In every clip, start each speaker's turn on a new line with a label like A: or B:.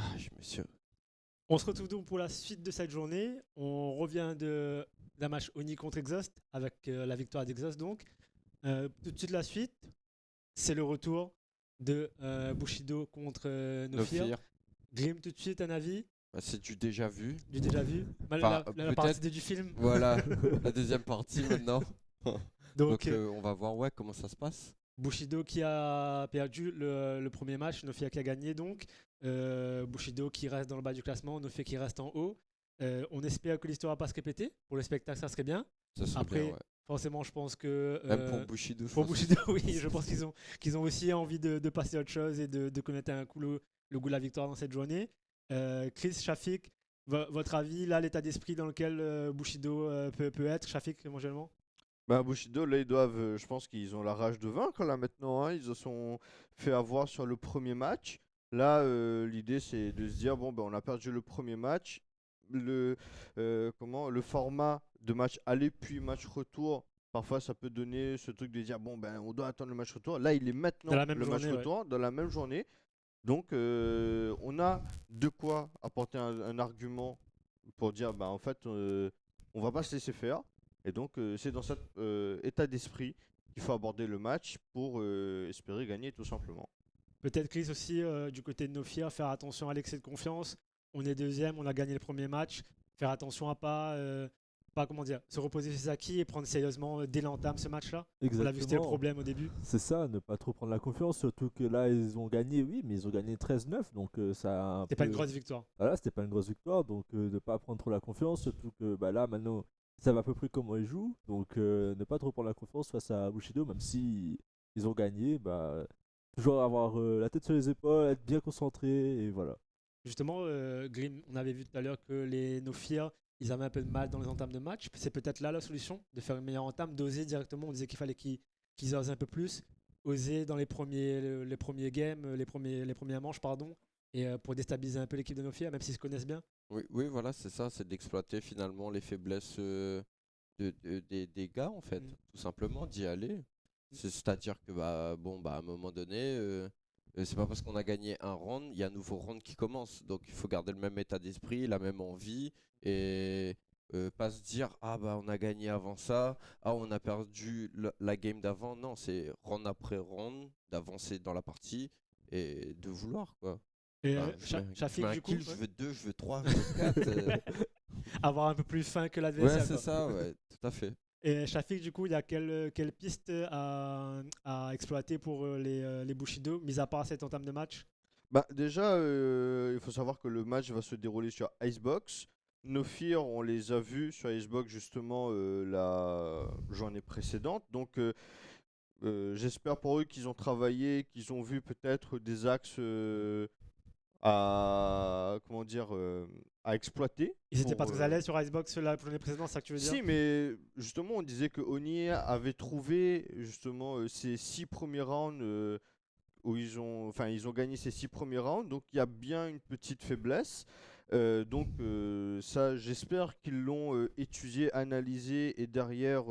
A: Ah, monsieur.
B: On se retrouve donc pour la suite de cette journée. On revient d'un match Oni contre Exhaust avec la victoire d'Exhaust donc. Tout de suite la suite, c'est le retour de Bushido contre Nofir.
A: Nofir,
B: Grim, tout de suite un avis
A: bah, c'est du déjà vu.
B: du déjà vu.
A: Enfin,
B: La partie du film.
A: Voilà, la deuxième partie maintenant.
B: Donc,
A: On va voir ouais, comment ça se passe.
B: Bushido qui a perdu le premier match, Nofir qui a gagné donc. Bushido qui reste dans le bas du classement, Nofir qui reste en haut. On espère que l'histoire va pas se répéter. Pour le spectacle, ça serait bien.
A: Ça serait
B: Après,
A: bien, ouais.
B: forcément, je pense que.
A: Même pour Bushido, je
B: Pour
A: pense.
B: Bushido, oui, je pense qu'ils ont aussi envie de passer à autre chose et de connaître un coup le goût de la victoire dans cette journée. Chris, Shafik, votre avis, là, l'état d'esprit dans lequel Bushido peut être, Shafik, éventuellement.
C: Bah, Bushido, là, ils doivent. Je pense qu'ils ont la rage de vaincre, là, maintenant, hein. Ils se sont fait avoir sur le premier match. Là, l'idée, c'est de se dire bon, ben, on a perdu le premier match. Le format de match aller puis match retour, parfois, ça peut donner ce truc de dire bon, ben, on doit attendre le match retour. Là, il est
B: Dans
C: maintenant
B: la même
C: le match
B: journée, ouais.
C: retour, dans la même journée. Donc, on a de quoi apporter un argument pour dire bah, en fait, on va pas se laisser faire. Et donc, c'est dans cet état d'esprit qu'il faut aborder le match pour espérer gagner tout simplement.
B: Peut-être Chris aussi, du côté de Nofir, faire attention à l'excès de confiance. On est deuxième, on a gagné le premier match. Faire attention à pas comment dire, se reposer sur ses acquis et prendre sérieusement dès l'entame ce match-là. On l'a vu, c'était le
D: Exactement.
B: problème au début.
D: C'est ça, ne pas trop prendre la confiance, surtout que là, ils ont gagné, oui, mais ils ont gagné 13-9, donc ça a un
B: C'était
D: peu...
B: pas une grosse victoire.
D: Voilà, c'était pas une grosse victoire, donc ne pas prendre trop la confiance, surtout que bah, là, maintenant, ils savent à peu près comment ils jouent, donc ne pas trop prendre la confiance face à Bushido, même si ils ont gagné, bah, toujours avoir la tête sur les épaules, être bien concentré, et voilà.
B: Justement, Grim, on avait vu tout à l'heure que les Nofir, ils avaient un peu de mal dans les entames de match. C'est peut-être là la solution, de faire une meilleure entame, d'oser directement. On disait qu'il fallait qu'ils osent un peu plus, oser dans les premiers games, les premières manches, pardon, et pour déstabiliser un peu l'équipe de Nofir, même s'ils se connaissent bien.
A: Oui, oui, voilà, c'est ça, c'est d'exploiter finalement les faiblesses des gars, en fait,
B: Mm.
A: tout simplement, d'y aller. C'est-à-dire que, bah, bon, bah, à un moment donné, c'est pas parce qu'on a gagné un round, il y a un nouveau round qui commence. Donc, il faut garder le même état d'esprit, la même envie, et pas se dire, ah, bah, on a gagné avant ça, ah, on a perdu la game d'avant. Non, c'est round après round, d'avancer dans la partie et de vouloir, quoi.
B: Et
A: Enfin, je
B: Shafik,
A: mets un
B: du coup,
A: kill, je
B: ouais,
A: veux deux, je veux trois, je veux quatre.
B: avoir un peu plus faim que
A: Ouais,
B: l'adversaire,
A: c'est
B: quoi.
A: ça, ouais, tout à fait.
B: Et Shafik, du coup, il y a quelle piste à exploiter pour les Bushido, mis à part cette entame de match?
C: Bah, déjà, il faut savoir que le match va se dérouler sur Icebox. Nos Fear, on les a vus sur Icebox justement la journée précédente. Donc, j'espère pour eux qu'ils ont travaillé, qu'ils ont vu peut-être des axes comment dire, à exploiter.
B: Ils étaient pas
C: Pour,
B: très à l'aise sur Icebox la journée précédente, c'est ça que tu veux dire?
C: Si, mais justement, on disait que Oni avait trouvé justement ces 6 premiers rounds où ils ont gagné ces 6 premiers rounds, donc il y a bien une petite faiblesse. Ça, j'espère qu'ils l'ont étudié, analysé et derrière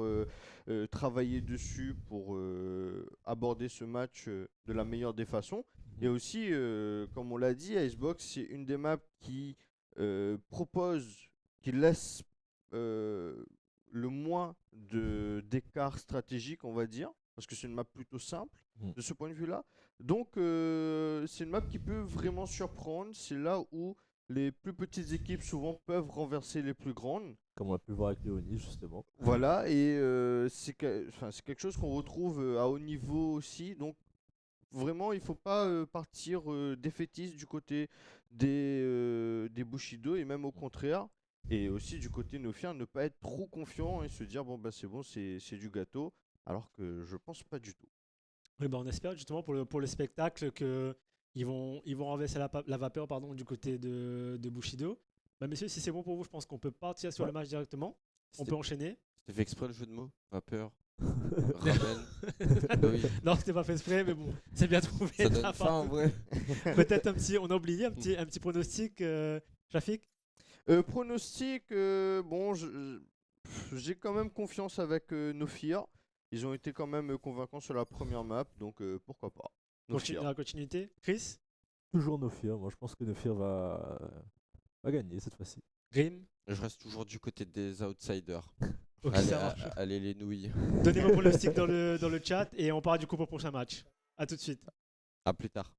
C: travaillé dessus pour aborder ce match de la meilleure des façons. Et
D: Mhm.
C: aussi, comme on l'a dit, Icebox, c'est une des maps qui propose, qui laisse euh, le moins d'écart stratégique, on va dire, parce que c'est une map plutôt simple
D: Mhm.
C: de ce point de vue-là. Donc, c'est une map qui peut vraiment surprendre. C'est là où les plus petites équipes souvent peuvent renverser les plus grandes.
D: Comme on a pu le voir avec Léonie, justement.
C: Voilà, et c'est quelque chose qu'on retrouve à haut niveau aussi. Donc, vraiment, il ne faut pas partir défaitiste du côté des Bushido, et même au contraire. Et aussi du côté Nofia, ne pas être trop confiant et se dire, bon, bah, c'est bon, c'est du gâteau. Alors que je pense pas du tout.
B: Oui, bah, on espère justement pour le spectacle que ils vont renverser la vapeur pardon, du côté de Bushido. Bah, messieurs, si c'est bon pour vous, je pense qu'on peut partir sur
D: Ouais.
B: le match directement. On
A: C'était
B: peut enchaîner.
A: c'était fait exprès le jeu de mots? Pas peur. Ramen. Oui.
B: Non, c'était pas fait exprès, mais bon, c'est bien trouvé.
A: Ça
B: de
A: donne
B: ta
A: faim
B: part.
A: en vrai.
B: Peut-être on a oublié un petit pronostic, Shafik.
C: Pronostic, bon, j'ai quand même confiance avec Nofir. Ils ont été quand même convaincants sur la première map, donc pourquoi pas. Nofir.
B: La continuité. Chris,
D: Toujours Nofir. Moi, je pense que Nofir va gagner cette fois-ci.
B: Grim.
A: Je reste toujours du côté des outsiders.
B: Ok,
A: Allez,
B: ça marche.
A: allez les nouilles.
B: Donnez vos pronostics dans le chat et on part du coup pour le prochain match. A tout de suite.
A: À plus tard.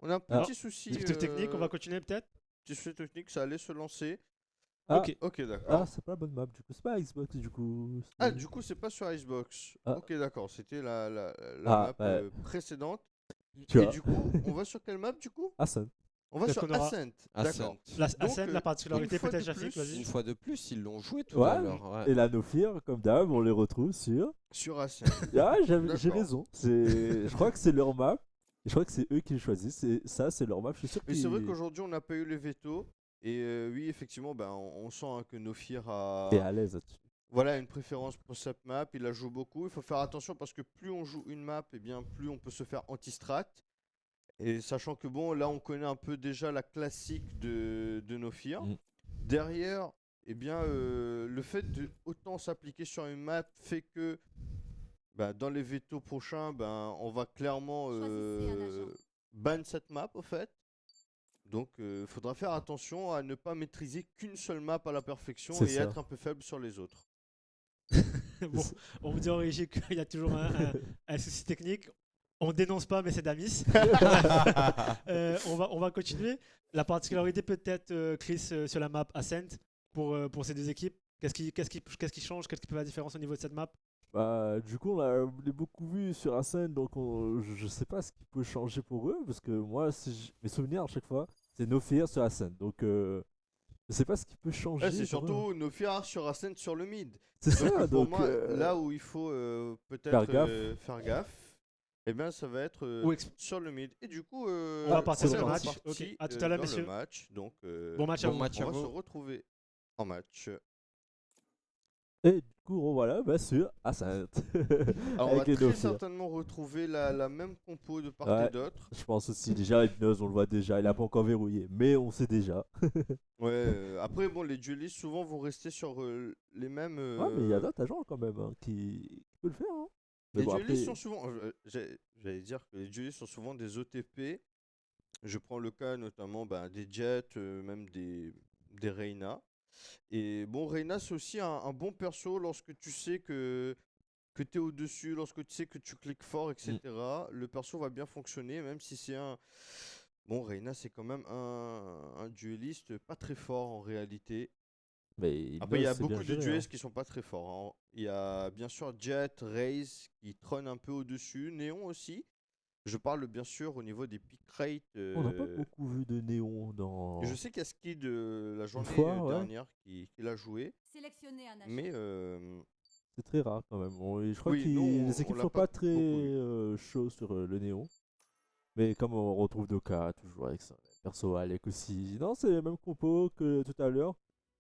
C: On a un
D: Ah.
C: petit souci.
B: Petit technique, on va continuer peut-être.
C: Petit souci technique, ça allait se lancer.
D: Ah,
B: Ok.
C: Ok, d'accord.
D: Ah, c'est pas la bonne map, du coup. C'est pas Xbox, du coup.
C: Ah, du coup, c'est pas sur Icebox.
D: Ah.
C: Ok, d'accord. C'était la
D: Ah,
C: map
D: ouais.
C: précédente.
D: Tu
C: Et
D: vois.
C: du coup, on va sur quelle map du coup?
D: Ascent.
C: On va
B: Donc,
C: sur
B: on aura
C: Ascent.
A: Ascent.
C: D'accord.
B: La
C: Donc,
B: scène, la particularité
C: une fois
B: peut-être,
C: de
B: Shafik,
C: plus,
B: vas-y.
A: Une fois de plus, ils l'ont joué tout
D: Ouais,
A: à l'heure. Ouais.
D: Et la Nofir, comme d'hab, on les retrouve sur.
C: Sur Ascent.
D: Ah, j'ai
C: D'accord.
D: raison. Je crois que c'est leur map. Et je crois que c'est eux qui le choisissent. Ça, c'est leur map. Je suis sûr
C: Mais c'est vrai
D: qu'ils.
C: qu'aujourd'hui, on n'a pas eu les veto. Et oui, effectivement, ben, on sent hein, que Nofir a
D: T'es à l'aise là-dessus.
C: voilà, une préférence pour cette map. Il la joue beaucoup. Il faut faire attention parce que plus on joue une map, et bien plus on peut se faire anti-strat. Et sachant que bon, là, on connaît un peu déjà la classique de Nofir.
D: Mm.
C: Derrière, eh bien, le fait de autant s'appliquer sur une map fait que bah, dans les vétos prochains, ben, on va clairement
E: Choisissez un agent.
C: ban cette map au fait. Donc il faudra faire attention à ne pas maîtriser qu'une seule map à la perfection
D: C'est
C: et
D: ça.
C: être un peu faible sur les autres.
B: Bon, on vous dit en régie qu'il y a toujours un souci technique. On dénonce pas, mais c'est Damis. On va continuer. La particularité peut-être, Chris, sur la map Ascent pour ces deux équipes. Qu'est-ce qui change? Qu'est-ce qui peut faire la différence au niveau de cette map?
D: Bah, du coup, on l'a beaucoup vu sur Ascent, donc je sais pas ce qui peut changer pour eux, parce que moi, mes souvenirs à chaque fois, c'est Nofir sur Ascent, donc je sais pas ce qui peut changer.
C: C'est
D: pour eux.
C: surtout Nofir sur Ascent sur le mid.
D: C'est
C: Donc,
D: ça,
C: pour
D: donc.
C: moi, là où il faut peut-être faire gaffe, eh bien ça va être
B: Ou exp-
C: sur le mid. Et du coup,
B: On va partir
D: sur le
C: c'est
B: match.
C: reparti,
B: Ok, à tout à l'heure,
C: dans
B: messieurs.
C: le match. Donc,
B: Bon match à
A: Bon
B: vous.
A: match à
C: on va se
A: vous.
C: retrouver en match.
D: Et du coup, voilà, bah, sur Ascent.
C: Alors, on va
D: Avec les
C: très
D: Nofir.
C: certainement retrouver la même compo de part
D: Ouais.
C: et d'autre.
D: Je pense aussi, déjà, Hypnose, on le voit déjà, il a pas encore verrouillé, mais on sait déjà.
C: Ouais, après, bon, les duellistes souvent vont rester sur les mêmes.
D: Ouais, mais il y a d'autres agents quand même hein, qui peuvent le faire. Hein. Mais
C: Les
D: bon,
C: duellistes
D: après,
C: sont souvent. J'allais dire que les duellistes sont souvent des OTP. Je prends le cas notamment ben, des Jets, même des Reyna. Et bon, Reyna, c'est aussi un bon perso lorsque tu sais que tu es au-dessus, lorsque tu sais que tu cliques fort, etc. Le perso va bien fonctionner, même si c'est un. Bon, Reyna, c'est quand même un dueliste pas très fort en réalité.
D: mais
C: Après, il y a
D: Hypnose, c'est bien
C: beaucoup de
D: géré, hein.
C: duelistes qui sont pas très forts, hein. Il y a bien sûr Jet, Raze qui trône un peu au-dessus, Néon aussi. Je parle bien sûr au niveau des pick rates.
D: On n'a pas beaucoup vu de Néon dans.
C: Je sais qu'il y a Ski de la journée
D: fois, ouais.
C: dernière qui l'a joué,
E: Sélectionnez un agent.
C: mais
D: C'est très rare quand même. Je crois
C: Oui,
D: que
C: non,
D: les équipes
C: on l'a
D: sont
C: pas
D: pas très
C: beaucoup vu.
D: chauds sur le Néon. Mais comme on retrouve Doka toujours avec ça. Perso Alec aussi. Non, c'est le même compo que tout à l'heure.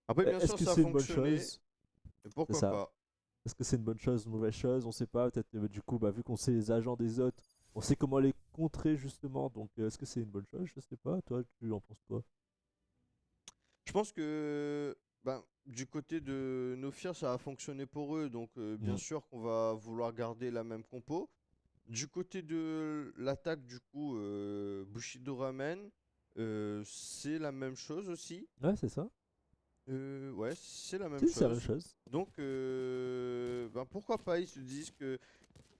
C: après bien
D: Est-ce
C: sûr
D: que
C: ça a
D: c'est une bonne
C: fonctionné.
D: chose?
C: Et pourquoi
D: ça.
C: pas?
D: Est-ce que c'est une bonne chose, une mauvaise chose? On sait pas. Peut-être du coup, bah, vu qu'on sait les agents des autres, on sait comment les contrer justement. Donc est-ce que c'est une bonne chose? Je sais pas. Toi, tu en penses quoi?
C: Je pense que ben, du côté de Nofir, ça a fonctionné pour eux, donc bien
D: Mm.
C: sûr qu'on va vouloir garder la même compo. Du côté de l'attaque, du coup, Bushido Ramen, c'est la même chose aussi.
D: Ouais, c'est ça.
C: Ouais, c'est la même
D: Si, c'est la même
C: chose.
D: chose.
C: Donc, ben, pourquoi pas, ils se disent que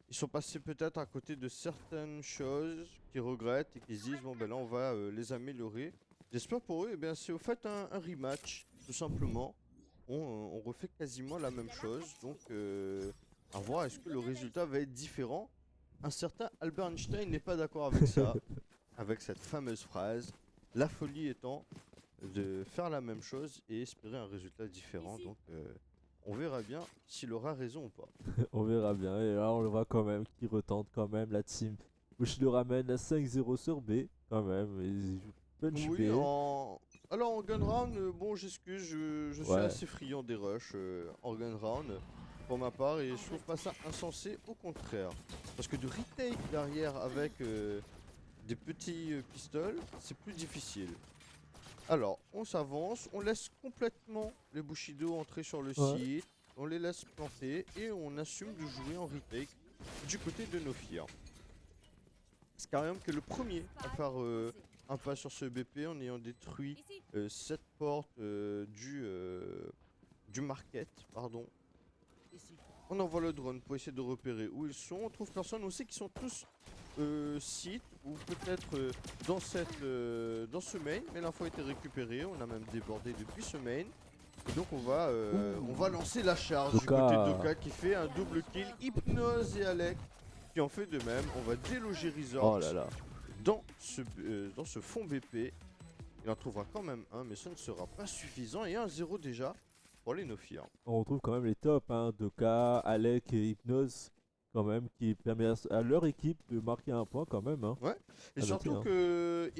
C: ils sont passés peut-être à côté de certaines choses qu'ils regrettent et qu'ils se disent, bon ben là on va les améliorer. J'espère pour eux, eh bien, c'est au fait un rematch, tout simplement. On refait quasiment la même chose, donc à voir est-ce que le résultat va être différent. Un certain Albert Einstein n'est pas d'accord avec ça, avec cette fameuse phrase. La folie étant de faire la même chose et espérer un résultat différent. Donc on verra bien s'il aura raison ou pas.
D: On verra bien. Et là, on le voit quand même qui retente quand même la team. Bushido ramène à 5-0 sur B quand même. Punch
C: Oui,
D: B.
C: alors en gun round, bon, j'excuse, je suis
D: Ouais.
C: assez friand des rushs en gun round pour ma part et je trouve pas ça insensé, au contraire. Parce que de retake derrière avec des petits pistoles, c'est plus difficile. Alors, on s'avance, on laisse complètement les Bushido entrer sur le
D: Ouais.
C: site, on les laisse planter et on assume de jouer en retake du côté de Nofir. Skyrim qui est le premier à faire un pas sur ce BP en ayant détruit
E: Ici.
C: 7 portes du market, pardon. On envoie le drone pour essayer de repérer où ils sont. On trouve personne, on sait qu'ils sont tous site ou peut-être dans ce main, mais l'info a été récupérée, on a même débordé depuis ce main. Et donc on va lancer la charge du
D: Doka.
C: côté de Doka qui fait un double kill. Hypnose et Alec qui en fait de même. On va déloger Resort
D: Oh là là.
C: dans ce fond BP. Il en trouvera quand même un, mais ce ne sera pas suffisant. Et 1-0 déjà pour les Nofir.
D: On retrouve quand même les tops, hein, Doka, Alec et Hypnose, quand même, qui permettent à leur équipe de marquer un point quand même. Hein.
C: Et
D: Ah,
C: surtout
D: hein.
C: que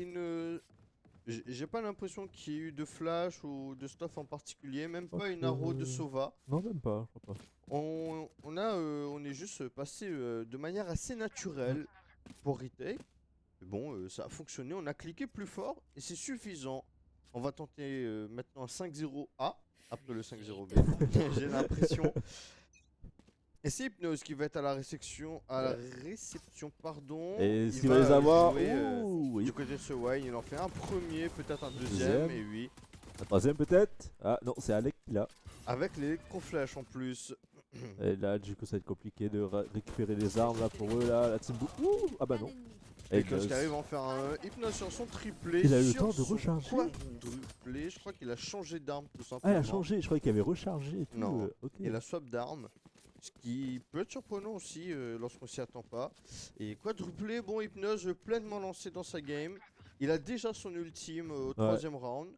C: j'ai pas l'impression qu'il y ait eu de flash ou de stuff en particulier, même pas une arrow de Sova.
D: Non, même pas, je crois pas.
C: On est juste passé de manière assez naturelle pour retake. Mais bon, ça a fonctionné, on a cliqué plus fort et c'est suffisant. On va tenter maintenant un 5-0A après le 5-0B. J'ai l'impression. Et c'est Hypnose qui va être à la réception, pardon.
D: Et
C: Il
D: s'il va les avoir,
C: jouer,
D: ouh, oui.
C: du côté de ce wine, il en fait un premier, peut-être un deuxième, et oui.
D: Un troisième peut-être. Ah non, c'est Alec qui l'a.
C: Avec l'électroflash en plus.
D: Et là, du coup, ça va être compliqué de récupérer les armes là pour eux là. La team Ouh, ah bah non.
C: Et
D: Hypnose.
C: qui arrive à en faire un Hypnose sur son triplé.
D: Il a eu le
C: sur
D: temps de
C: son
D: recharger.
C: quadruplé. Je crois qu'il a changé d'arme tout
D: Ah,
C: simplement.
D: il a changé, je croyais qu'il avait rechargé et tout.
C: Non.
D: Ok.
C: Il a swap d'armes. Ce qui peut être surprenant aussi lorsqu'on s'y attend pas. Et quadruplé, bon, Hypnose pleinement lancé dans sa game. Il a déjà son ultime au troisième round.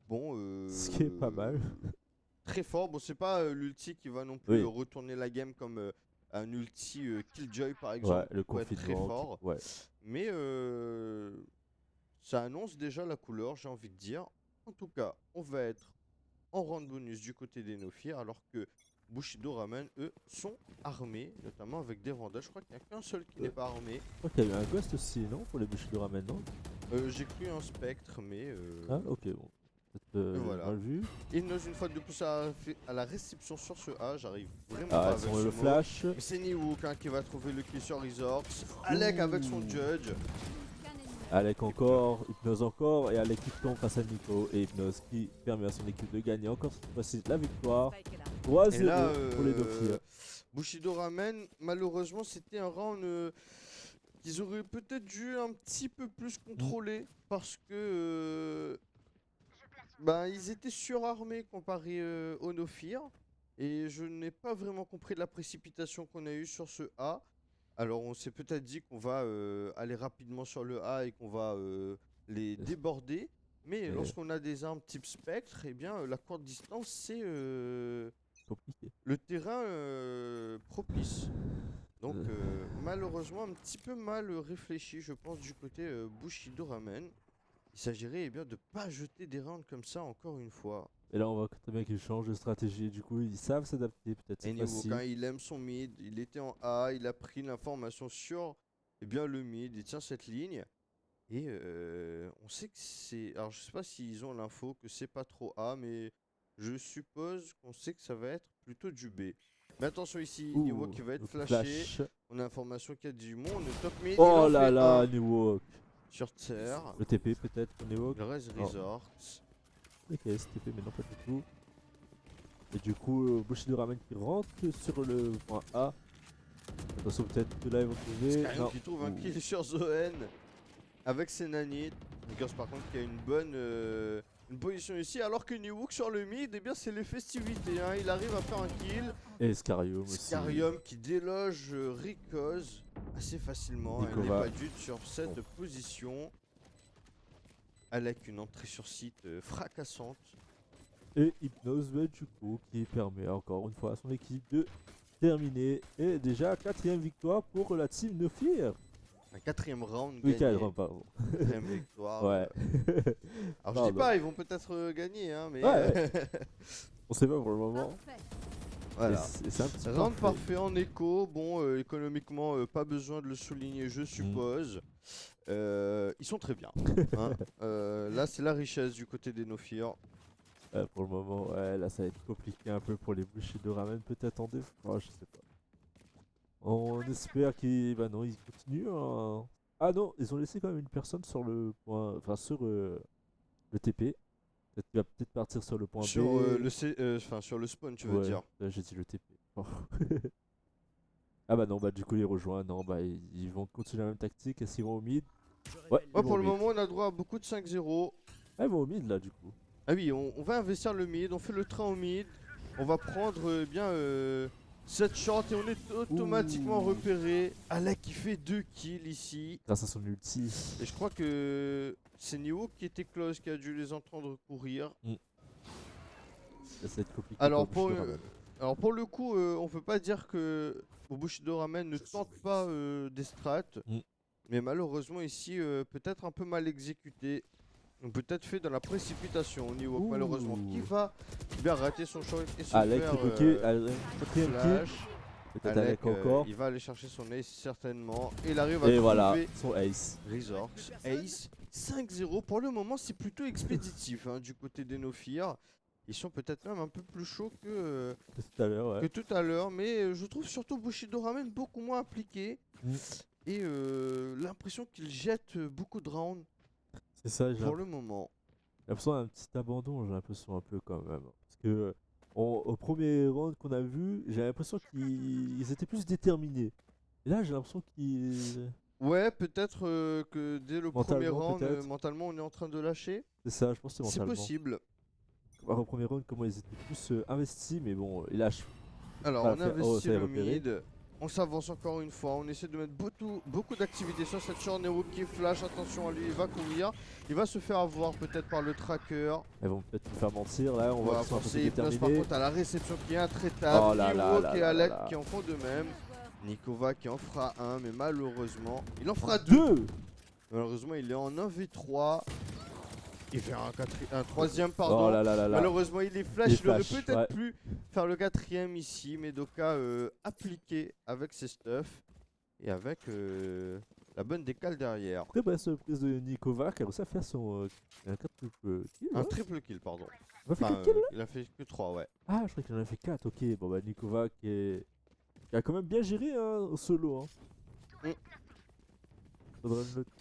C: Bon,
D: Ce qui est pas mal.
C: Très fort. Bon, c'est pas l'ulti qui va non plus
D: Oui.
C: retourner la game comme un ulti Killjoy par exemple.
D: Ouais, le
C: pour être très
D: confinement.
C: fort.
D: Ouais.
C: Mais ça annonce déjà la couleur, j'ai envie de dire. En tout cas, on va être en round bonus du côté des Nofir, alors que Bushido Ramen, eux, sont armés, notamment avec des vandales. Je crois qu'il n'y a qu'un seul qui n'est pas armé.
D: Je crois qu'il y a eu un ghost aussi, non? Pour les Bushido Ramen, non?
C: J'ai cru un spectre, mais...
D: Ah, ok, bon.
C: voilà.
D: Mal vu.
C: Hypnose, une fois de plus à la réception sur ce A, j'arrive vraiment
D: Ah,
C: pas
D: ils
C: avec
D: sont
C: ce
D: le
C: mot.
D: flash.
C: Mais c'est Niwook hein, qui va trouver le kill sur Resorts. Alec avec son judge.
D: Alec encore, Hypnose encore, et Alec qui tombe face à Nico. Et Hypnose qui permet à son équipe de gagner encore cette fois-ci la victoire. 3-0
C: Et là,
D: pour les Nofir.
C: Bushido Ramen, malheureusement, c'était un round qu'ils auraient peut-être dû un petit peu plus contrôler parce que ils étaient surarmés comparé aux Nofir. Et je n'ai pas vraiment compris la précipitation qu'on a eue sur ce A. Alors on s'est peut-être dit qu'on va aller rapidement sur le A et qu'on va les déborder. Mais lorsqu'on a des armes type spectre, eh bien la courte distance c'est
D: Compliqué.
C: le terrain propice. Donc malheureusement un petit peu mal réfléchi je pense du côté Bushido Ramen. Il s'agirait eh bien de pas jeter des rounds comme ça encore une fois.
D: Et là, on voit très bien qu'ils changent de stratégie. Du coup, ils savent s'adapter peut-être
C: Et
D: cette fois-ci.
C: Niwook, il aime son mid, il était en A, il a pris l'information sur le mid, il tient cette ligne. Et on sait que c'est... Alors je sais pas s'ils ont l'info que c'est pas trop A, mais je suppose qu'on sait que ça va être plutôt du B. Mais attention ici,
D: Ouh,
C: Niwook qui va être
D: le
C: flashé.
D: flash.
C: On a l'information qu'il y a du monde, le top mid, il
D: Oh
C: en
D: là
C: fait
D: là,
C: un
D: Niwok.
C: sur terre.
D: Le TP peut-être pour Niwok.
C: Le reste
D: Oh.
C: Resort.
D: Ok, c'est TP, mais non, pas du tout. Et du coup, Bushido Ramen qui rentre sur le point A. Attention, peut-être que là ils vont trouver.
C: Skyrim
D: Non.
C: qui trouve un
D: Ouh.
C: kill sur Zoen avec ses nanites. Nikers par contre qui a une bonne une position ici alors que Niwook sur le mid eh bien c'est les festivités hein. Il arrive à faire un kill.
D: Et Scarium aussi.
C: Scarium qui déloge Ricoz assez facilement. Il n'est
D: Nikova.
C: pas dupe sur cette position. Avec une entrée sur site fracassante.
D: Et Hypnose, bah, du coup, qui permet encore une fois à son équipe de terminer. Et déjà, 4ème victoire pour la team Nofir.
C: Un 4ème round
D: Oui,
C: gagné.
D: cadre, pardon.
C: 4ème victoire.
D: Ouais.
C: Alors je dis
D: Pardon.
C: pas, ils vont peut-être gagner, hein, mais
D: Ouais, On sait pas pour le moment.
E: Parfait.
C: voilà.
D: Et c'est un petit
C: Round
D: parfait.
C: parfait en écho. Bon, économiquement, pas besoin de le souligner, je suppose. Ils sont très bien. Hein. Là, c'est la richesse du côté des Nofir.
D: Pour le moment, ouais, là ça va être compliqué un peu pour les Bushido Ramen, peut-être en défense. Oh, je sais pas. On espère qu'ils. Bah non, ils continuent. Hein. Ah non, ils ont laissé quand même une personne sur le point. Enfin, sur le TP. Peut-être qu'il va peut-être partir sur le point
C: Sur,
D: B.
C: sur le spawn, tu veux
D: Ouais,
C: dire.
D: j'ai dit le TP. Oh. Ah bah non, bah du coup, ils rejoignent. Non, bah ils vont continuer la même tactique. Est-ce qu'ils vont au mid? Ouais, ils
C: Ouais,
D: vont
C: pour
D: au
C: le
D: mid.
C: moment, on a droit à beaucoup de 5-0.
D: Ah, ils vont au mid là, du coup.
C: Ah oui, on va investir le mid, on fait le train au mid. On va prendre cette short et on est automatiquement
D: Ouh.
C: repéré. Alec qui fait 2 kills ici.
D: Grâce à son ulti.
C: Et je crois que c'est Neo qui était close qui a dû les entendre courir.
D: Ça va être compliqué
C: Alors
D: pour
C: pour,
D: Bushido Ramen.
C: alors pour le coup, on peut pas dire que Bushido Ramen ne tente pas des strats. Mais malheureusement ici, peut-être un peu mal exécuté. Peut-être fait dans la précipitation au niveau
D: Ouh.
C: malheureusement. Qui va bien rater son shot et se
D: Alec
C: faire
D: est bloqué. Quatrième kill.
C: flash.
D: Peut-être Alec encore.
C: Il va aller chercher son ace certainement. Et il arrive à
D: Et
C: trouver
D: voilà, son ace.
C: Resorts. Ace 5-0. Pour le moment, c'est plutôt expéditif hein, du côté des Nofir. Ils sont peut-être même un peu plus chauds que
D: Tout à l'heure, ouais.
C: tout à l'heure. Mais je trouve surtout Bushido Ramen beaucoup moins impliqué. Et l'impression qu'il jette beaucoup de rounds
D: C'est ça, j'ai
C: pour le moment.
D: l'impression d'un petit abandon, j'ai l'impression un peu quand même. Parce que au premier round qu'on a vu, j'ai l'impression qu'ils étaient plus déterminés. Et là, j'ai l'impression qu'ils.
C: Ouais, peut-être que dès le premier
D: Mentalement,
C: round,
D: peut-être.
C: mentalement, on est en train de lâcher.
D: C'est ça, je pense que c'est
C: C'est
D: mentalement.
C: possible.
D: Au premier round, comment ils étaient plus investis, mais bon, ils lâchent.
C: Alors,
D: Pas
C: on
D: faire- oh,
C: investit
D: ça y est,
C: le
D: repéré.
C: mid. On s'avance encore une fois. On essaie de mettre beaucoup d'activité sur cette short. Nero qui flash. Attention à lui, il va courir. Il va se faire avoir peut-être par le tracker.
D: Elles vont peut-être nous faire mentir là, on
C: On
D: voit
C: va
D: qu'ils sont un peu
C: forcer
D: plus
C: Hypnos par
D: déterminés.
C: contre à la réception qui est intraitable.
D: Oh là là
C: Nero
D: là
C: et
D: là
C: Alec
D: là.
C: qui en font de même. Nikova qui en fera un, mais malheureusement, il en fera 2.
D: Deux.
C: Malheureusement, il est en 1v3. Il fait un troisième, pardon.
D: Oh là là là là.
C: Malheureusement, il est flash.
D: Il
C: Il aurait
D: flash,
C: peut-être
D: ouais.
C: pu faire le 4ème ici, mais Doka appliqué avec ses stuffs et avec la bonne décale derrière.
D: Très bonne surprise de Nikova qui a réussi à faire son un quadruple kill.
C: Un
D: hein.
C: triple kill, pardon.
D: Il a fait
C: Enfin,
D: quel kill là
C: il a fait que 3, ouais.
D: Ah, je crois qu'il en a fait 4, ok. Bon bah Nikova qui a quand même bien géré hein, au solo. Hein. Faudra le noter.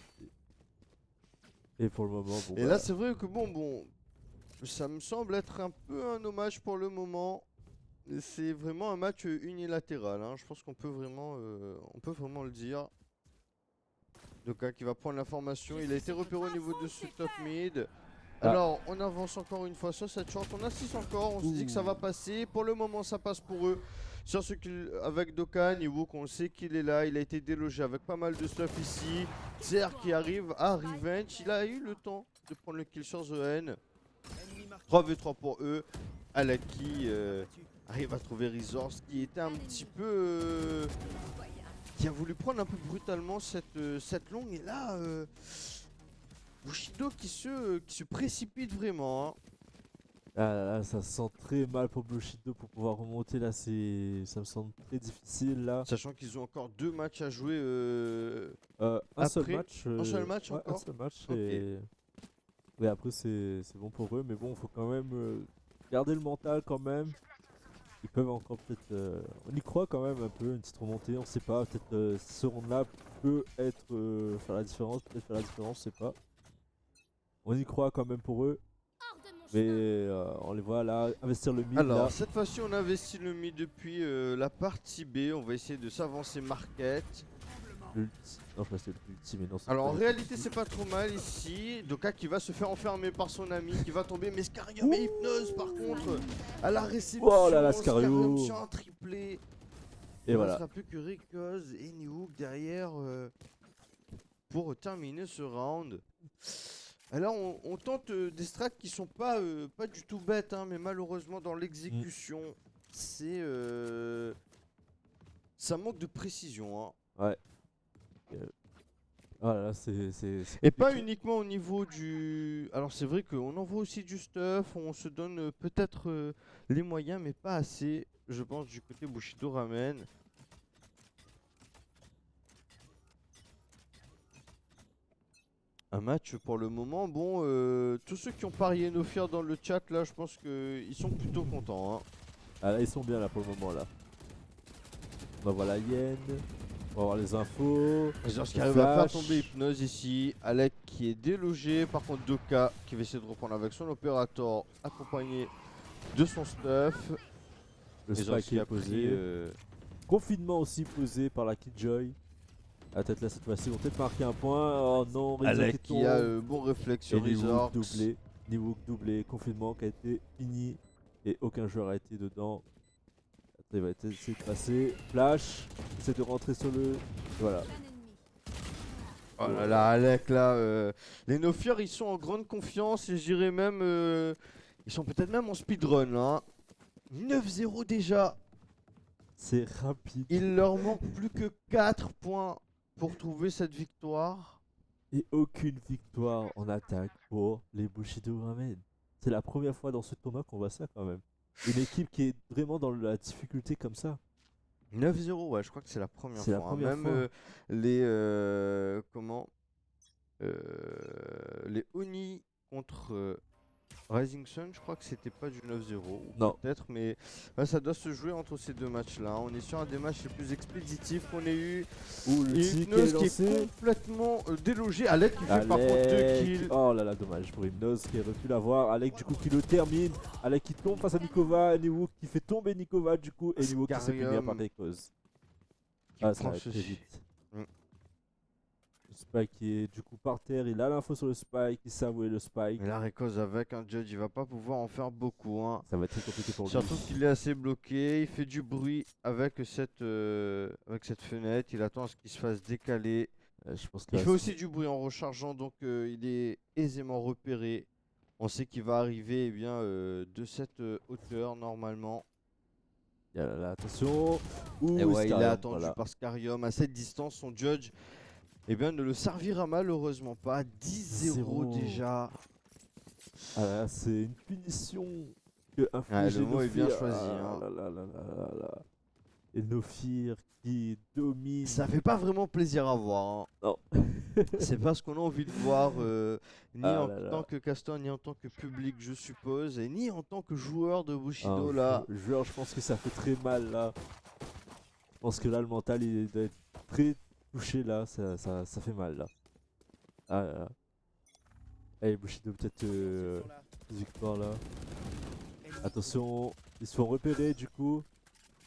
D: Et pour le moment, bon
C: Et
D: bah,
C: là, c'est vrai que bon, ça me semble être un peu un hommage pour le moment. C'est vraiment un match unilatéral. Hein. Je pense qu'on peut vraiment le dire. Doka qui va prendre l'information. Il a été repéré au niveau de ce top mid.
D: Ah.
C: Alors, on avance encore une fois sur cette short. On assiste encore. On se dit que ça va passer. Pour le moment, ça passe pour eux. Sur ce kill avec Doka, Niwook, on sait qu'il est là. Il a été délogé avec pas mal de stuff ici. Zer qui arrive à Revenge. Il a eu le temps de prendre le kill sur The N. 3v3 pour eux. Alec qui arrive à trouver Resource qui était un petit peu. Qui a voulu prendre un peu brutalement cette longue. Et là, Bushido qui se précipite vraiment. Hein.
D: là, ça se sent très mal pour Bushido pour pouvoir remonter là. Ça me semble très difficile là.
C: Sachant qu'ils ont encore 2 matchs à jouer.
D: Un seul
C: Après,
D: match.
C: un seul match
D: ouais,
C: encore
D: Un seul match
C: Ok.
D: et après c'est bon pour eux. Mais bon, faut quand même garder le mental quand même. Ils peuvent encore peut-être. On y croit quand même un peu, une petite remontée. On sait pas. Peut-être ce round-là peut être faire la différence. Peut-être faire la différence, je sais pas. On y croit quand même pour eux. Mais on les voit là investir le mid.
C: Alors,
D: là.
C: cette fois-ci, on investit le mid depuis la partie B. On va essayer de s'avancer market.
D: L'ulti. Non, je crois que c'était l'ulti, mais non. c'est
C: Alors,
D: pas
C: en
D: le-
C: réalité, c'est pas trop mal ici. Doka qui va se faire enfermer par son ami, qui va tomber. Mais Scarium et Hypnose, par contre, à la réception.
D: Oh là là, Scarium.
C: sur un triplé.
D: Et
C: Il ne
D: voilà.
C: restera plus que Rikoz et Niwook derrière pour terminer ce round. Alors on tente des strats qui sont pas du tout bêtes, hein, mais malheureusement dans l'exécution, c'est ça manque de précision. Hein.
D: Ouais. Voilà, c'est
C: Et pas
D: compliqué.
C: uniquement au niveau du... Alors c'est vrai qu'on envoie aussi du stuff, on se donne peut-être les moyens, mais pas assez, je pense, du côté Bushido Ramen. Un match pour le moment, bon, tous ceux qui ont parié Nofir dans le chat, là, je pense qu'ils sont plutôt contents. Hein.
D: Ah là, ils sont bien là pour le moment là. On va voir la Yen, on va voir les infos.
C: Georges qui
D: le
C: arrive à faire
D: flash.
C: tomber Hypnose ici. Alec qui est délogé. Par contre, Doka qui va essayer de reprendre avec son opérateur accompagné de son stuff.
D: Le
C: Et Georges
D: spike
C: qui
D: est
C: a pris,
D: posé. Confinement aussi posé par la Killjoy. Ah, peut-être là cette fois-ci, ils vont peut-être marquer un point. Oh non, Rizzo
C: Alec
D: qui
C: qui a
D: tombe.
C: bon réflexe
D: Et
C: sur
D: Niwook
C: Resorts.
D: doublé. Niwook doublé. Confinement qui a été fini. Et aucun joueur a été dedans. Attends, il va essayer de passer. Flash. Essaie de rentrer sur le. Voilà.
E: Un ennemi.
C: Oh là là, Alec là. Les Nofir ils sont en grande confiance et je dirais même. Ils sont peut-être même en speedrun là. 9-0 déjà.
D: C'est rapide.
C: Il leur manque plus que 4 points pour trouver cette victoire.
D: Et aucune victoire en attaque pour les Bushido Ramen. C'est la première fois dans ce tournoi qu'on voit ça quand même. Une équipe qui est vraiment dans la difficulté comme ça.
C: 9-0, ouais, je crois que c'est la première
D: C'est
C: fois.
D: la première
C: Même
D: fois.
C: les comment les Oni contre Rising Sun, je crois que c'était pas du 9-0 ou
D: Non.
C: peut-être, mais ouais, ça doit se jouer entre ces deux matchs-là. On est sur un des matchs les plus expéditifs qu'on ait eu.
D: Ouh, le
C: Et
D: tic est
C: Hypnose qui est
D: lancé.
C: complètement délogé. Alec qui fait par contre 2
D: Alec.
C: kills.
D: Oh là là, dommage pour Hypnose qui aurait pu l'avoir. Alec du coup qui le termine. Alec qui tombe face à Nikova. Niwook qui fait tomber Nikova du coup. Et Niwook qui s'est punir
C: Scarium
D: par Rekos.
C: qui
D: Ah, ça
C: prend
D: va être très
C: ceci.
D: vite.
C: Mm.
D: Le Spike qui est du coup par terre. Il a l'info sur le Spike. Il sait où est le Spike.
C: Mais là, Rekos avec un judge, il va pas pouvoir en faire beaucoup. Hein.
D: Ça va être très compliqué pour lui.
C: Surtout qu'il est assez bloqué, il fait du bruit avec cette fenêtre, il attend à ce qu'il se fasse décaler.
D: Je pense que
C: Il
D: là,
C: fait aussi du bruit en rechargeant, donc il est aisément repéré. On sait qu'il va arriver eh bien, de cette hauteur normalement.
D: il y a là, attention. Ouh,
C: Et ouais, il est
D: Scarium,
C: attendu
D: voilà.
C: par Scarium. À cette distance, son judge eh bien, ne le servira malheureusement pas. 10-0
D: 0.
C: déjà.
D: Ah là, c'est une punition que
C: Ouais,
D: inflige
C: le mot est bien
D: Nofir.
C: choisi.
D: Ah
C: Hein.
D: là là là là là là. Et Nofir qui domine.
C: Ça fait pas vraiment plaisir à voir. Hein.
D: Non.
C: C'est pas ce qu'on a envie de voir, ni
D: Ah
C: en
D: là là.
C: tant que casteur, ni en tant que public, je suppose, et ni en tant que joueur de
D: Un
C: Bushido là.
D: joueur, je pense que ça fait très mal là. Je pense que là, le mental, il doit être très touché là. Ça fait mal là. Ah là là. Allez, Bushido, peut-être victoire là. Attention, ils se font repérer du coup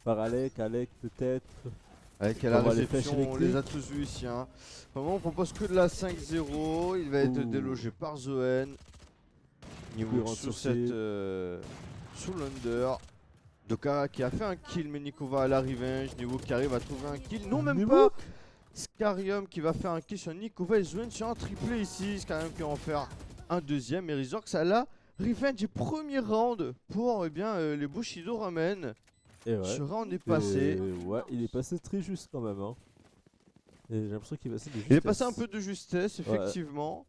D: par Alec. Alec, peut-être.
C: Avec
D: On
C: la
D: voit les flèches
C: réception, on les a
D: électriques.
C: tous vus ici. Hein. Vraiment, on propose que de la 5-0. Il va être
D: Ouh.
C: délogé par Zoen.
D: Il
C: Niveau
D: rentre
C: sous
D: sur ses-
C: cette sous l'under. Doka qui a fait un kill, mais Nikova à la revenge. Niveau qui arrive à trouver un kill. Non, même pas.
D: Niwook.
C: Scarium qui va faire un kill sur Nikova et Zoen sur un triplé ici. Scarium qui va en faire un deuxième. Et Rizorx a la revenge et premier round pour eh bien, les Bushido Ramen.
D: Et ouais.
C: Ce round est passé.
D: Ouais, il est passé très juste quand même. Hein. Et j'ai l'impression qu'il est passé de
C: Il est
D: justesse.
C: passé un peu de justesse,
D: Ouais.
C: effectivement.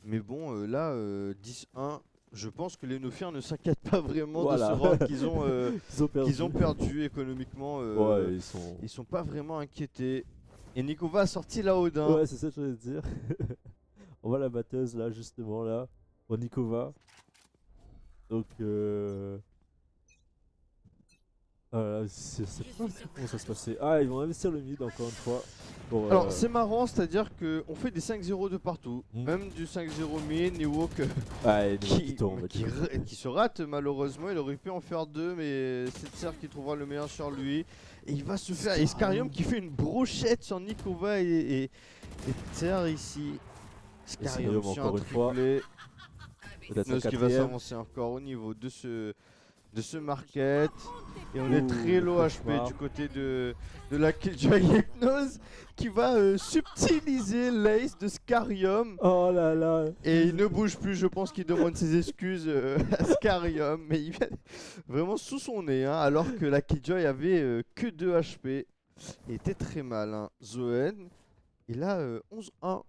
C: Mais bon, là, 10-1. Je pense que les Nofiens ne s'inquiètent pas vraiment
D: Voilà.
C: de ce round qu'ils ont,
D: Ils ont perdu.
C: perdu économiquement.
D: Ouais,
C: Ils sont pas vraiment inquiétés. Et Nikova a sorti la Odin.
D: Ouais, c'est ça que je voulais te dire. On voit la batteuse là, justement là, pour Nikova. Donc, c'est pas sûr comment ça se passait. Ah, ils vont investir le mid encore une fois. Pour,
C: Alors c'est marrant, c'est-à-dire qu'on fait des 5-0 de partout.
D: Mm.
C: Même du 5-0 mid, Niwok
D: ah, et Niwook
C: qui,
D: tombe.
C: qui se rate malheureusement. Il aurait pu en faire deux, mais c'est Tser qui trouvera le meilleur sur lui. Et il va se faire. Et Scarium qui fait une brochette sur Nikova et Tser ici. Scarium
D: Scarium,
C: sur un
D: encore une fois.
C: triplé.
D: Peut-être un
C: Hypnose qui va
D: quatrième.
C: s'avancer encore au niveau de ce market. Et on est
D: Ouh,
C: très low
D: cauchemar.
C: HP du côté de la Killjoy Hypnose qui va subtiliser l'ace de Scarium.
D: Oh là là.
C: Et il ne bouge plus, je pense qu'il demande ses excuses à Scarium. Mais il vient vraiment sous son nez, hein, alors que la Killjoy avait que 2 HP. Et était très mal. Hein. Zoen, il a 11-1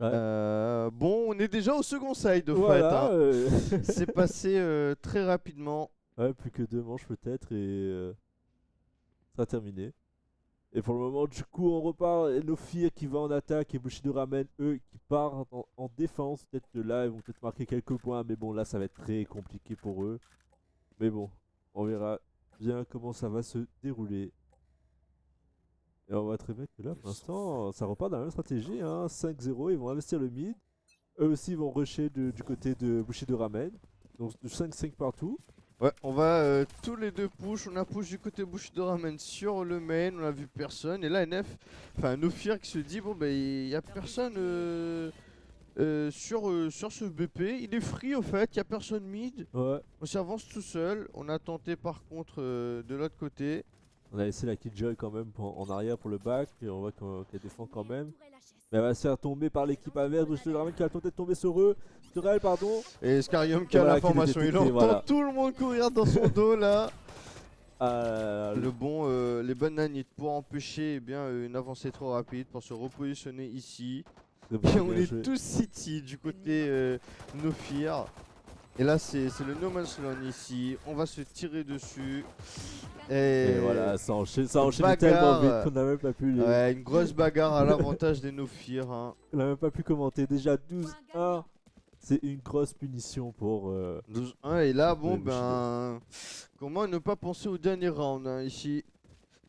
C: Bon, on est déjà au second side au
D: Voilà,
C: fait. Hein. C'est passé très rapidement.
D: ouais, plus que 2 manches peut-être et ça sera terminé. Et pour le moment, du coup, on repart. Et Nofir qui va en attaque et Bushido Ramen, eux, qui partent en défense. Peut-être que là, ils vont peut-être marquer quelques points. Mais bon, là, ça va être très compliqué pour eux. Mais bon, on verra bien comment ça va se dérouler. Et on voit très bien que là, pour l'instant, ça repart dans la même stratégie. Hein. 5-0, ils vont investir le mid. Eux aussi vont rusher du côté de Bushido Ramen. Donc 5-5 partout.
C: Ouais, on va tous les deux push. On a push du côté Bushido Ramen sur le main. On a vu personne. Et là, Nofir qui se dit bon, ben, il n'y a personne sur ce BP. Il est free au fait. Il n'y a personne mid.
D: Ouais.
C: On s'avance tout seul. On a tenté par contre de l'autre côté.
D: On a laissé la Killjoy quand même en arrière pour le back. Et on voit qu'elle défend quand même. Mais elle va se faire tomber par l'équipe adverse. Bushido Ramen qui a tenté de tomber sur eux. Sur elle, pardon.
C: Et Scarium qui a
D: Voilà,
C: l'information.
D: qui
C: Il
D: est détecté,
C: entend
D: voilà.
C: tout le monde courir dans son dos là.
D: Ah,
C: Les bonnes nanites pour empêcher une avancée trop rapide, pour se repositionner ici.
D: c'est bon,
C: Et on
D: bien
C: est
D: joué.
C: tous City du côté Nofir. Et là c'est le No Man's Land ici. On va se tirer dessus.
D: Et voilà, ça enchaîne
C: bagarre,
D: tellement vite qu'on n'a même pas pu
C: Ouais, une grosse bagarre à l'avantage des Nofir. Hein.
D: on n'a même pas pu commenter. Déjà 12-1. C'est une grosse punition pour
C: 12-1 et là bon
D: Ouais, Bushido.
C: comment ne pas penser au dernier round hein, ici.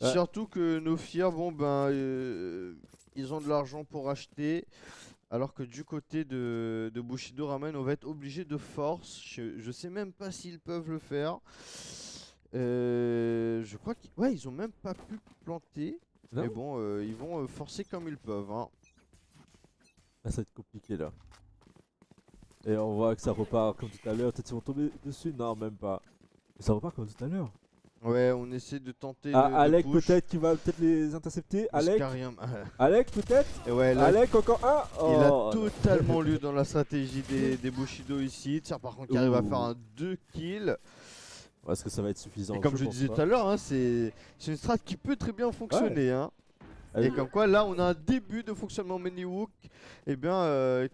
D: Ouais.
C: Surtout que Nofir ils ont de l'argent pour acheter. Alors que du côté de Bushido Ramen, on va être obligé de force. Je sais même pas s'ils peuvent le faire. Je crois qu'ils ont même pas pu planter.
D: Non.
C: Mais bon, ils vont forcer comme ils peuvent. Hein.
D: Ah, ça va être compliqué là. Et on voit que ça repart comme tout à l'heure. Peut-être qu'ils vont tomber dessus. Non, même pas. Mais ça repart comme tout à l'heure.
C: Ouais, on essaie de tenter
D: Ah,
C: de
D: Alec
C: push.
D: peut-être qui va peut-être les intercepter. Alec,
C: Scarium.
D: Alec peut-être.
C: Et ouais, là,
D: Alec encore un.
C: il a
D: Oh,
C: totalement lieu dans la stratégie des Bushido ici. Tiens, par contre, qui arrive à
D: Ouh.
C: faire un 2 kills.
D: Est-ce que ça va être suffisant?
C: Et comme je
D: pense
C: disais
D: pas.
C: tout à l'heure, hein, c'est une strat qui peut très bien fonctionner. Hein. Et
D: Elle-
C: comme quoi, là, on a un début de fonctionnement Manyhook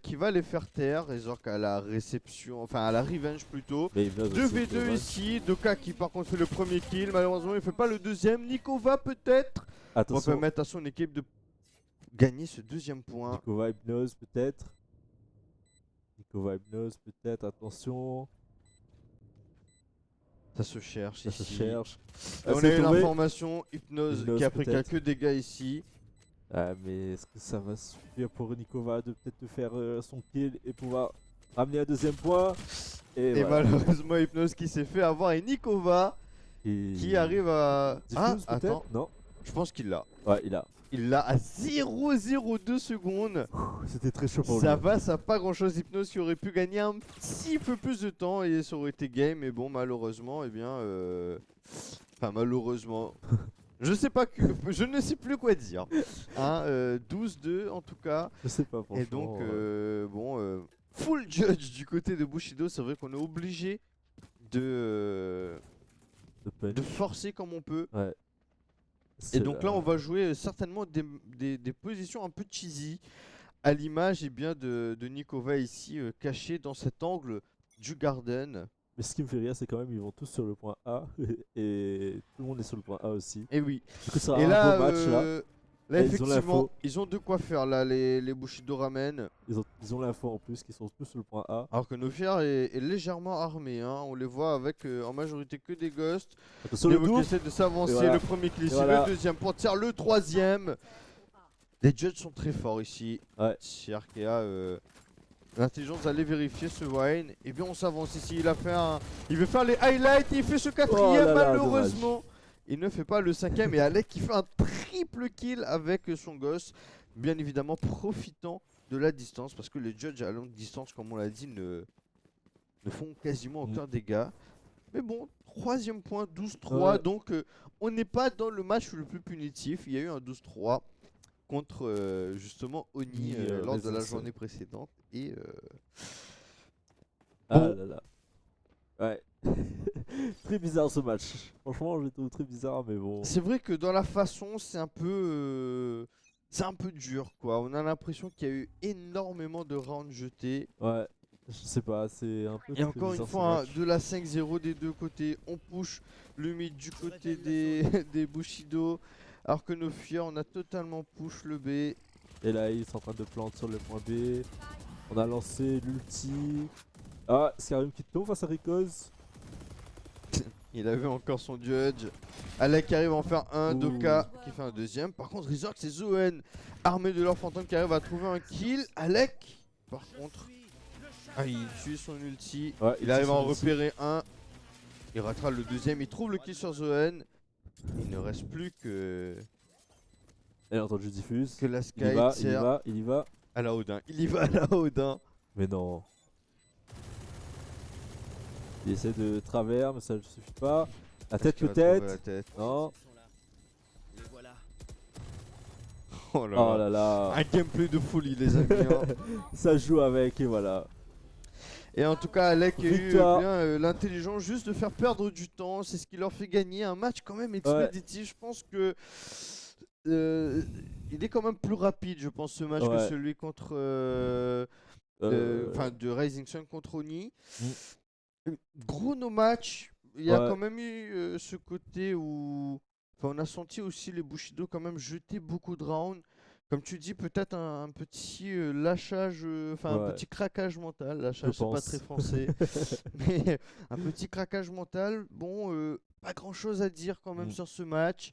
C: qui va les faire taire. Et genre qu'à la réception, enfin à la revenge plutôt.
D: Mais il meurt aussi,
C: 2v2
D: dommage.
C: ici. Doka qui par contre fait le premier kill. Malheureusement, il fait pas le deuxième. Nikova peut-être. On va
D: Attention,
C: permettre à son équipe de gagner ce deuxième point.
D: Nikova Hypnose peut-être. Nikova Hypnose peut-être, attention.
C: Ça se cherche
D: Ça se
C: ici.
D: cherche.
C: Et on a
D: c'est
C: eu
D: tombé.
C: l'information Hypnose
D: Hypnose,
C: qui a pris
D: peut-être.
C: quelques dégâts ici.
D: Ah, mais est-ce que ça va suffire pour Nikova de peut-être de faire son kill et pouvoir ramener un deuxième point?
C: Et
D: voilà.
C: malheureusement Hypnose qui s'est fait avoir et Nikova
D: Et-
C: qui arrive à... Ah,
D: Diffuse
C: attends,
D: peut-être? Non.
C: je pense qu'il l'a.
D: Ouais, il a.
C: Il l'a à 0,02 secondes.
D: C'était très chaud pour
C: Ça
D: lui.
C: va, ça n'a pas grand chose. Hypnose qui aurait pu gagner un petit peu plus de temps et ça aurait été game. Mais bon, malheureusement, enfin, malheureusement. Je ne sais plus quoi dire. Hein, 12-2 en tout cas.
D: Je sais pas,
C: Et donc,
D: franchement,
C: full judge du côté de Bushido. C'est vrai qu'on est obligé de
D: de
C: forcer comme on peut.
D: Ouais.
C: Et
D: C'est
C: donc là, on va jouer certainement des positions un peu cheesy, à l'image de Nikova ici, cachée dans cet angle du Garden.
D: Mais ce qui me fait rire, c'est quand même ils vont tous sur le point A et tout le monde est sur le point A aussi.
C: Et oui.
D: Du coup, ça sera
C: Et
D: un
C: là,
D: beau match là.
C: là
D: Ils ont
C: effectivement,
D: l'info.
C: ils ont de quoi faire là, les Bushido Ramen.
D: Ils ont l'info en plus, qu'ils sont tous sur le point A.
C: Alors que Nofir est légèrement armé. Hein. On les voit avec en majorité que des ghosts.
D: Attention
C: Les
D: le
C: qui
D: double.
C: essaient de s'avancer.
D: Et voilà.
C: Le premier kill ici,
D: voilà.
C: le deuxième pour tirer le troisième. Les judges sont très forts ici.
D: Ouais.
C: Tier qui a l'intelligence d'aller vérifier ce wine. Et bien on s'avance ici. Il veut faire les highlights. Et il fait ce quatrième
D: Oh là là,
C: malheureusement. Il ne fait pas le cinquième. Et Alec qui fait un triple kill avec son gosse. Bien évidemment profitant de la distance. Parce que les judges à longue distance, comme on l'a dit, ne font quasiment aucun dégât. Mais bon, troisième point, 12-3.
D: Ouais.
C: Donc on n'est pas dans le match le plus punitif. Il y a eu un 12-3 contre justement Oni lors de la
D: Resistance.
C: journée précédente. Et
D: Ah
C: Bon.
D: là là. Ouais. Très bizarre ce match. Franchement, je le trouve très bizarre, mais bon.
C: c'est vrai que dans la façon, c'est un peu c'est un peu dur, quoi. On a l'impression qu'il y a eu énormément de rounds jetés.
D: Ouais, je sais pas, c'est un peu.
C: Et encore une fois, hein,
D: hein,
C: de la 5-0 des deux côtés, on push le mid du côté des Bushido, alors que nos Fear, on a totalement push le B.
D: Et là, ils sont en train de planter sur le point B. On a lancé l'ulti. Ah, Skyrim qui tombe face à Ricoz.
C: Il avait encore son judge. Alec qui arrive à en faire un,
D: Ouh.
C: Doka qui fait un deuxième. Par contre, Rizork, c'est Zoen, armé de leur fantôme, qui arrive à trouver un kill. Alec, par contre, il tue son ulti.
D: Ouais,
C: Il arrive à en
D: tue son ulti.
C: repérer un. Il rattrape le deuxième. Il trouve le kill sur Zoen. Il ne reste plus que
D: Et entendu diffuse.
C: la Sky
D: Il y va, il y
C: tire
D: va, il y va.
C: à la Odin. Il y va à la Odin.
D: Mais non. Il essaie de travers, mais ça ne suffit pas. La tête
C: Est-ce qu'il va trouver la
D: peut-être.
C: tête.
D: Non.
C: Oh là
D: Oh
C: là.
D: là là.
C: Un gameplay de folie, les amis. hein.
D: Ça joue avec et voilà.
C: Et en tout cas, Alec a eu
D: Victoire.
C: l'intelligence juste de faire perdre du temps. C'est ce qui leur fait gagner un match quand même expéditif. Je pense que il est quand même plus rapide, je pense, ce match que
D: Ouais.
C: celui contre, de Rising Sun contre Oni. Gros no match. Il y a
D: Ouais.
C: quand même eu ce côté où, enfin, on a senti aussi les Bushido quand même jeter beaucoup de rounds. Comme tu dis, peut-être un petit lâchage, enfin un
D: Ouais.
C: petit craquage mental. Lâchage, c'est pas
D: pense.
C: très français. Mais un petit craquage mental. Bon, pas grand chose à dire quand même
D: Mm.
C: sur ce match.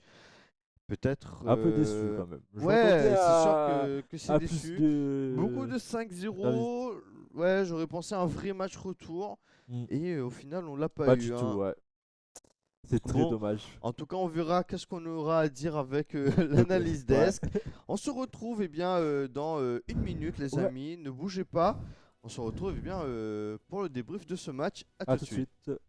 C: Peut-être.
D: Un peu déçu quand même. Je
C: Ouais,
D: m'attendais
C: c'est
D: à-
C: sûr que c'est
D: à
C: déçu.
D: plus de...
C: Beaucoup de 5-0. Ouais, j'aurais pensé à un vrai match retour.
D: Mm.
C: Et au final, on l'a pas
D: Pas
C: eu.
D: du
C: hein.
D: tout, ouais. C'est très
C: Bon.
D: dommage.
C: En tout cas, on verra qu'est-ce qu'on aura à dire avec l'analyse
D: Ouais.
C: desk. On se retrouve dans 1 minute, les
D: Ouais.
C: amis. Ne bougez pas. On se retrouve pour le débrief de ce match. À
D: A
C: tout
D: tout
C: de
D: de
C: suite.
D: suite.